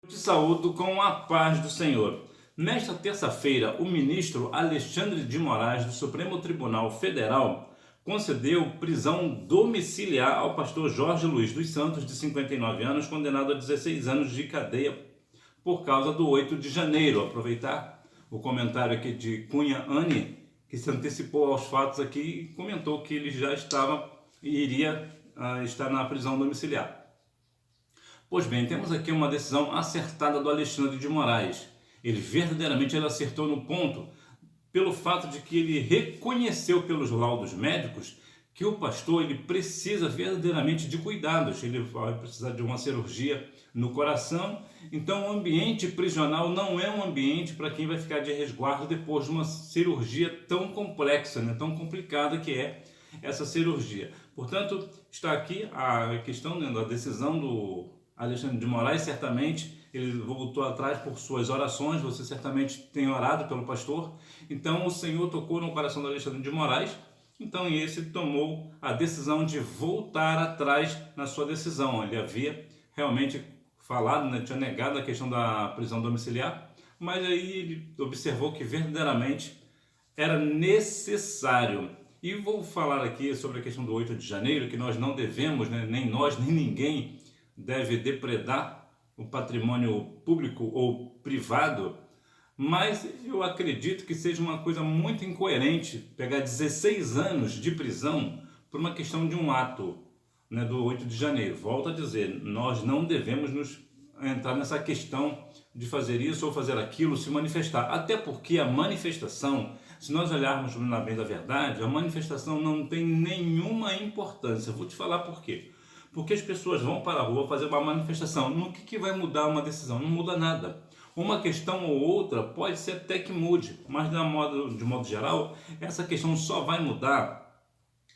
Te saúdo com a paz do Senhor. Nesta terça-feira, o ministro Alexandre de Moraes, do Supremo Tribunal Federal, concedeu prisão domiciliar ao pastor Jorge Luiz dos Santos, de 59 anos, condenado a 16 anos de cadeia por causa do 8 de janeiro. Aproveitar o comentário aqui de Cunha Anne, que se antecipou aos fatos aqui e comentou que ele já iria estar na prisão domiciliar. Pois bem, temos aqui uma decisão acertada do Alexandre de Moraes. Ele verdadeiramente acertou no ponto, pelo fato de que ele reconheceu pelos laudos médicos que o pastor ele precisa verdadeiramente de cuidados. Ele vai precisar de uma cirurgia no coração. Então, o ambiente prisional não é um ambiente para quem vai ficar de resguardo depois de uma cirurgia tão complexa, né, tão complicada que é essa cirurgia. Portanto, está aqui a questão da decisão do Alexandre de Moraes. Certamente ele voltou atrás por suas orações, você certamente tem orado pelo pastor, então o Senhor tocou no coração do Alexandre de Moraes, então esse tomou a decisão de voltar atrás na sua decisão. Ele havia realmente falado, né, tinha negado a questão da prisão domiciliar, mas aí ele observou que verdadeiramente era necessário. E vou falar aqui sobre a questão do 8 de janeiro, que nós não devemos, né, nem nós, nem ninguém deve depredar o patrimônio público ou privado, mas eu acredito que seja uma coisa muito incoerente pegar 16 anos de prisão por uma questão de um ato, né, do 8 de janeiro. Volto a dizer, nós não devemos nos entrar nessa questão de fazer isso ou fazer aquilo, se manifestar, até porque a manifestação, se nós olharmos na bem da verdade, a manifestação não tem nenhuma importância. Vou te falar por quê. Porque as pessoas vão para a rua fazer uma manifestação. No que vai mudar uma decisão? Não muda nada. Uma questão ou outra pode ser até que mude, mas de modo geral, essa questão só vai mudar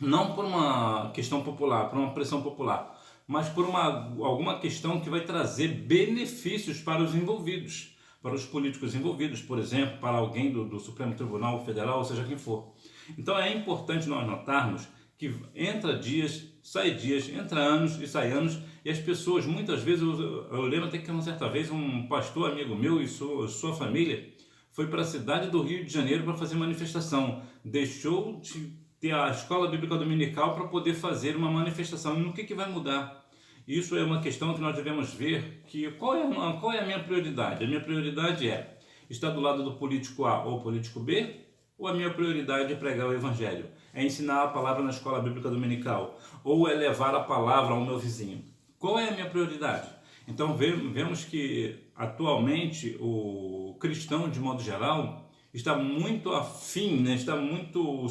não por uma questão popular, por uma pressão popular, mas por alguma questão que vai trazer benefícios para os envolvidos, para os políticos envolvidos, por exemplo, para alguém do Supremo Tribunal Federal, ou seja quem for. Então é importante nós notarmos que entra dias, sai dias, entra anos e sai anos, e as pessoas, muitas vezes, eu lembro até que uma certa vez um pastor amigo meu e sua família foi para a cidade do Rio de Janeiro para fazer manifestação, deixou de ter a escola bíblica dominical para poder fazer uma manifestação. E no que vai mudar? Isso é uma questão que nós devemos ver, que qual é a minha prioridade? A minha prioridade é estar do lado do político A ou político B, ou a minha prioridade é pregar o Evangelho? É ensinar a palavra na escola bíblica dominical? Ou é levar a palavra ao meu vizinho? Qual é a minha prioridade? Então vemos que atualmente o cristão, de modo geral, está muito afim, né? Está muito,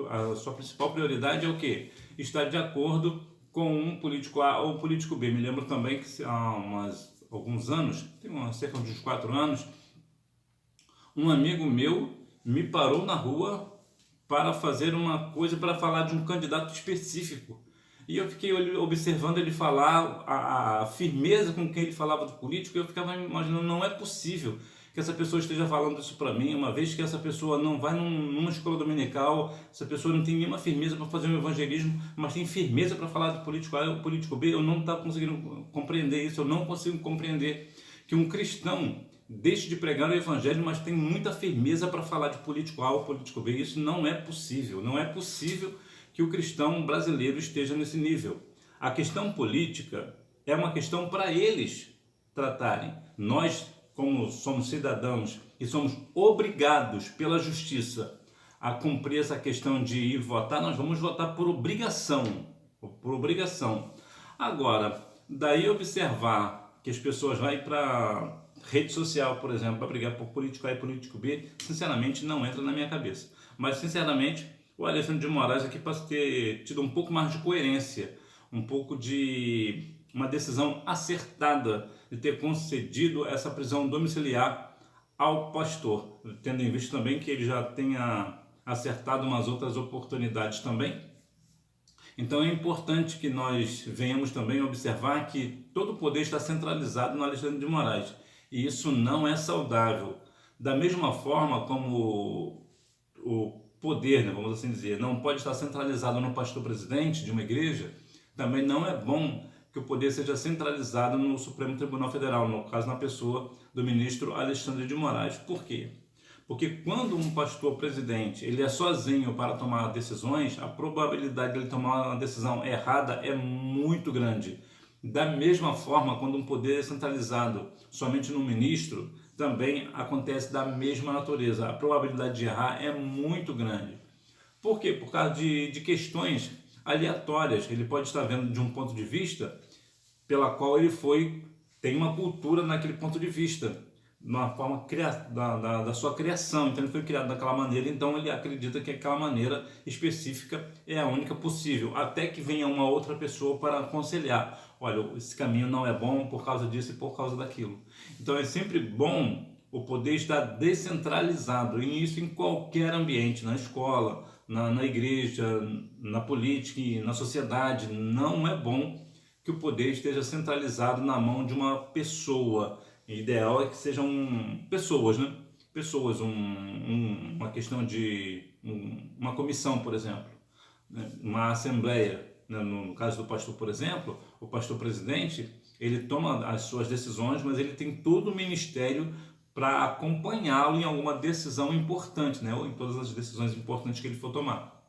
a sua principal prioridade é o quê? Estar de acordo com um político A ou político B. Me lembro também que há alguns anos, cerca de uns 4 anos, um amigo meu me parou na rua para fazer uma coisa, para falar de um candidato específico. E eu fiquei observando ele falar, a firmeza com que ele falava do político, e eu ficava imaginando, não é possível que essa pessoa esteja falando isso para mim, uma vez que essa pessoa não vai numa escola dominical, essa pessoa não tem nenhuma firmeza para fazer um evangelismo, mas tem firmeza para falar do político A ou político B. Eu não estava conseguindo compreender isso, eu não consigo compreender que um cristão deixe de pregar o evangelho, mas tem muita firmeza para falar de político A ou político B. Isso não é possível. Não é possível que o cristão brasileiro esteja nesse nível. A questão política é uma questão para eles tratarem. Nós, como somos cidadãos e somos obrigados pela justiça a cumprir essa questão de ir votar, nós vamos votar por obrigação. Por obrigação. Agora, daí observar que as pessoas vão para rede social, por exemplo, para brigar por político A e político B, sinceramente não entra na minha cabeça. Mas, sinceramente, o Alexandre de Moraes aqui pode ter tido um pouco mais de coerência, um pouco de uma decisão acertada de ter concedido essa prisão domiciliar ao pastor, tendo em vista também que ele já tenha acertado umas outras oportunidades também. Então é importante que nós venhamos também observar que todo o poder está centralizado no Alexandre de Moraes. E isso não é saudável. Da mesma forma como o poder, né, vamos assim dizer, não pode estar centralizado no pastor presidente de uma igreja, também não é bom que o poder seja centralizado no Supremo Tribunal Federal, no caso na pessoa do ministro Alexandre de Moraes. Por quê? Porque quando um pastor presidente ele é sozinho para tomar decisões, a probabilidade de ele tomar uma decisão errada é muito grande. Da mesma forma, quando um poder é centralizado somente no ministro, também acontece da mesma natureza. A probabilidade de errar é muito grande. Por quê? Por causa de questões aleatórias. Ele pode estar vendo de um ponto de vista pela qual ele tem uma cultura naquele ponto de vista, uma forma da sua criação. Então ele foi criado daquela maneira, então ele acredita que aquela maneira específica é a única possível, até que venha uma outra pessoa para aconselhar: olha, esse caminho não é bom por causa disso e por causa daquilo. Então é sempre bom o poder estar descentralizado, e isso em qualquer ambiente, na escola, na igreja, na política e na sociedade. Não é bom que o poder esteja centralizado na mão de uma pessoa. O ideal é que sejam pessoas, né? Pessoas, uma questão de uma comissão, por exemplo, né? Uma assembleia, né? No caso do pastor, por exemplo, o pastor presidente, ele toma as suas decisões, mas ele tem todo o ministério para acompanhá-lo em alguma decisão importante, né? Ou em todas as decisões importantes que ele for tomar.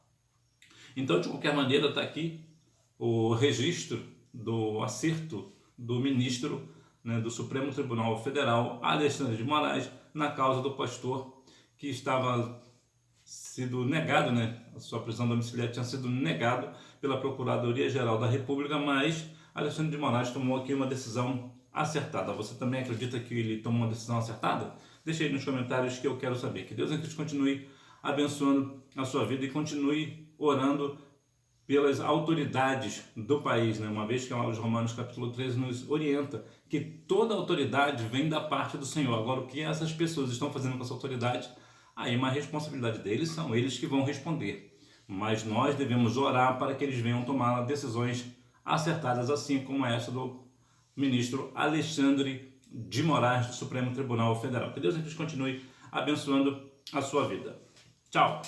Então, de qualquer maneira, está aqui o registro do acerto do ministro, né, do Supremo Tribunal Federal, Alexandre de Moraes, na causa do pastor que estava sido negado, né, a sua prisão domiciliar tinha sido negado pela Procuradoria-Geral da República, mas Alexandre de Moraes tomou aqui uma decisão acertada. Você também acredita que ele tomou uma decisão acertada? Deixa aí nos comentários que eu quero saber. Que Deus em Cristo continue abençoando a sua vida e continue orando pelas autoridades do país, né? Uma vez que os Romanos capítulo 13 nos orienta que toda autoridade vem da parte do Senhor. Agora, o que essas pessoas estão fazendo com essa autoridade, aí uma responsabilidade deles, são eles que vão responder. Mas nós devemos orar para que eles venham tomar decisões acertadas, assim como essa do ministro Alexandre de Moraes, do Supremo Tribunal Federal. Que Deus continue abençoando a sua vida. Tchau!